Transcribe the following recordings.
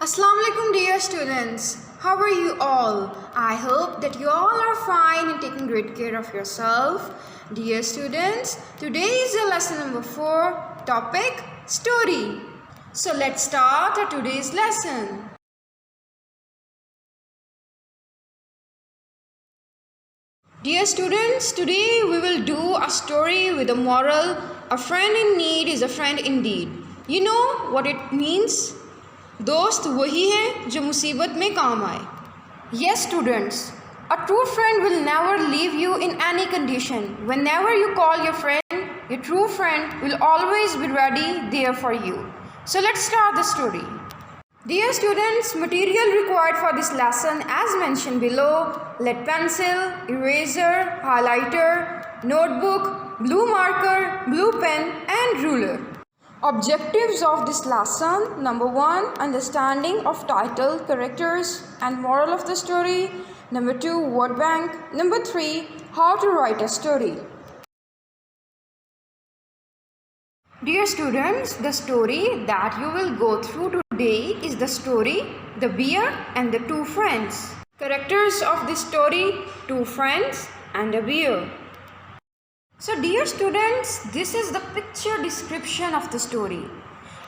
Assalamu alaikum dear students. How are you all? I hope that you all are fine and taking great care of yourself. Dear students, today is your lesson number 4, topic story. So let's start our today's lesson. Dear students, today we will do a story with a moral, a friend in need is a friend indeed. You know what it means? दोस्त वही है जो मुसीबत में काम आए. Yes students, a true friend will never leave you in any condition. Whenever you call your friend, your true friend will always be ready there for you. So let's start the story. Dear students, material required for this lesson as mentioned below: lead pencil, eraser, highlighter, notebook, blue marker, blue pen and ruler. Objectives of this lesson: number 1, understanding of title, characters and moral of the story. Number 2, word bank. Number 3, how to write a story. Dear students, the story that you will go through today is the story The Bear and the Two Friends. Characters of this story: 2 friends and a bear. So dear students, this is the picture description of the story.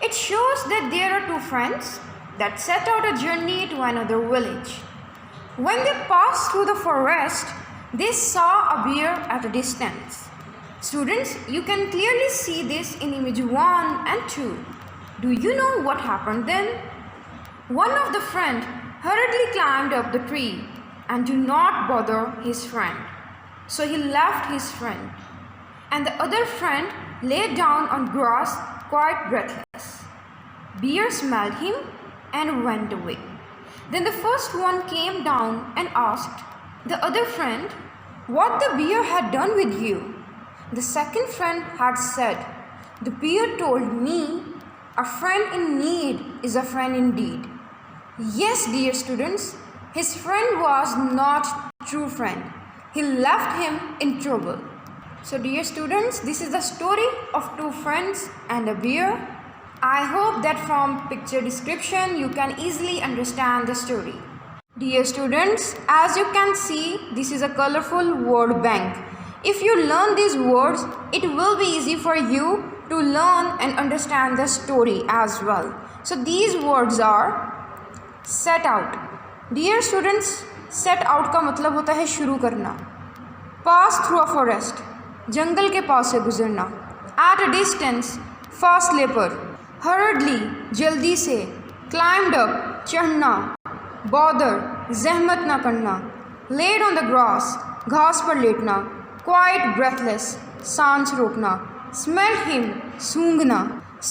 It shows that there are 2 friends that set out a journey to another village. When they passed through the forest, they saw a bear at a distance. Students, you can clearly see this in image 1 and 2. Do you know what happened then? One of the friends hurriedly climbed up the tree and did not bother his friend. So he left his friend. And the other friend lay down on grass quite breathless. Bear smelled him and went away. Then the first one came down and asked the other friend what the bear had done with you. The second friend had said, "The bear told me a friend in need is a friend indeed." Yes, dear students, his friend was not true friend. He left him in trouble. So dear students, this is the story of 2 friends and a bear. I hope that from picture description you can easily understand the story. Dear students, as you can see, this is a colorful word bank. If you learn these words, it will be easy for you to learn and understand the story as well. So these words are set out. Dear students, set out का मतलब होता है शुरू करना. Pass through a forest, जंगल के पास से गुजरना. At a distance, फासले पर. Hurriedly, जल्दी से. Climbed up, चढ़ना. Bother, जहमत ना करना. Laid on the grass, घास पर लेटना. Quite breathless, सांस रोकना. Smell him, सूंघना.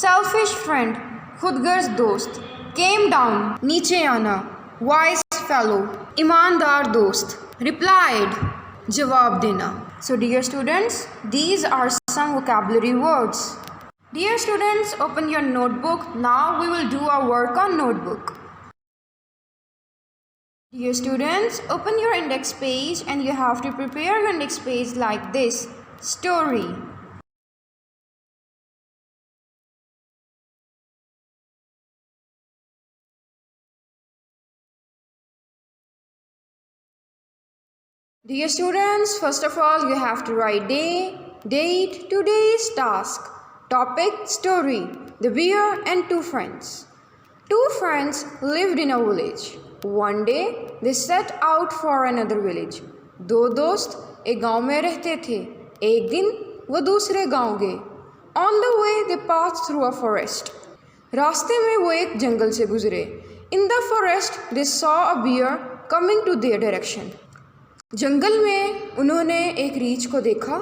Selfish friend, खुदगर्ज दोस्त. Came down, नीचे आना. Wise fellow, ईमानदार दोस्त. Replied, जवाब देना. So dear students, these are some vocabulary words. Dear students, open your notebook. Now we will do our work on notebook. Dear students, open your index page and you have to prepare your index page like this: story. Dear students, first of all you have to write day, date, today's task, topic, story, the bear and 2 friends. 2 friends lived in a village. One day they set out for another village. 2 दोस्त एक गांव में रहते थे. एक दिन वो दूसरे गांव गए. On the way they passed through a forest. रास्ते में वो एक जंगल से गुजरे. In the forest they saw a bear coming to their direction. जंगल में उन्होंने एक रीछ को देखा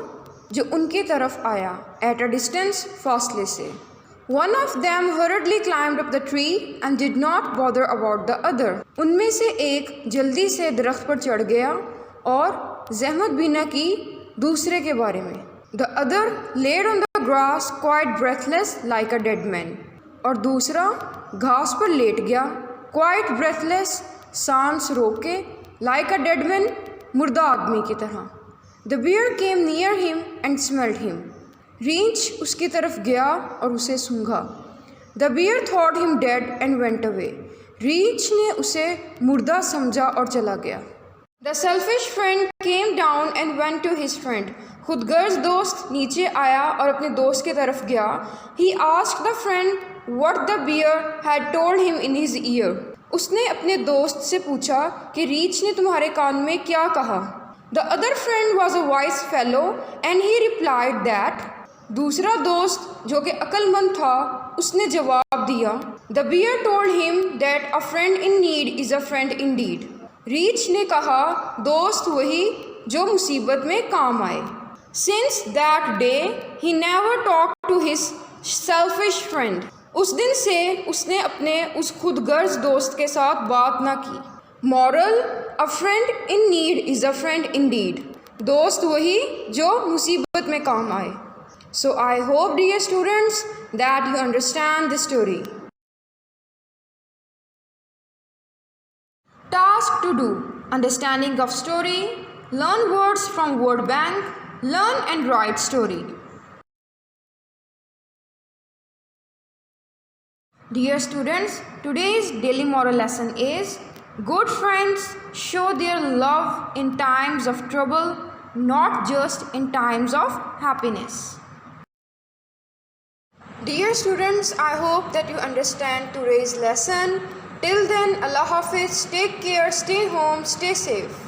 जो उनकी तरफ आया. At a distance, फासले से. One of them hurriedly climbed up the tree and did not bother about the other. उनमें से एक जल्दी से दरख्त पर चढ़ गया और जहमत भी न की दूसरे के बारे में. The other laid on the grass quite breathless like a dead man. और दूसरा घास पर लेट गया quite breathless, सांस रोक के, like a dead man, मुर्दा आदमी की तरह. The bear came near him and smelled him. रींछ उसकी तरफ गया और उसे सूंघा. The bear thought him dead and went away. रीच ने उसे मुर्दा समझा और चला गया। The selfish friend came down and went to his friend. खुदगर्ज दोस्त नीचे आया और अपने दोस्त की तरफ गया। He asked the friend what the bear had told him in his ear. उसने अपने दोस्त से पूछा कि रीच ने तुम्हारे कान में क्या कहा। The other friend was a wise fellow and he replied that. दूसरा दोस्त जो कि अक्लमंद था उसने जवाब दिया, the bear told him that a friend in need is a friend indeed. रीच ने कहा दोस्त वही जो मुसीबत में काम आए। Since that day he never talk to his selfish friend. उस दिन से उसने अपने उस खुदगर्ज दोस्त के साथ बात ना की। Moral, a friend in need is a friend indeed. दोस्त वही जो मुसीबत में काम आए। So I hope dear students that you understand this story. Task to do: understanding of story, learn words from word bank, learn and write story. Dear students, today's daily moral lesson is: good friends show their love in times of trouble, not just in times of happiness. Dear students, I hope that you understand today's lesson. Till then, Allah Hafiz, take care, stay home, stay safe.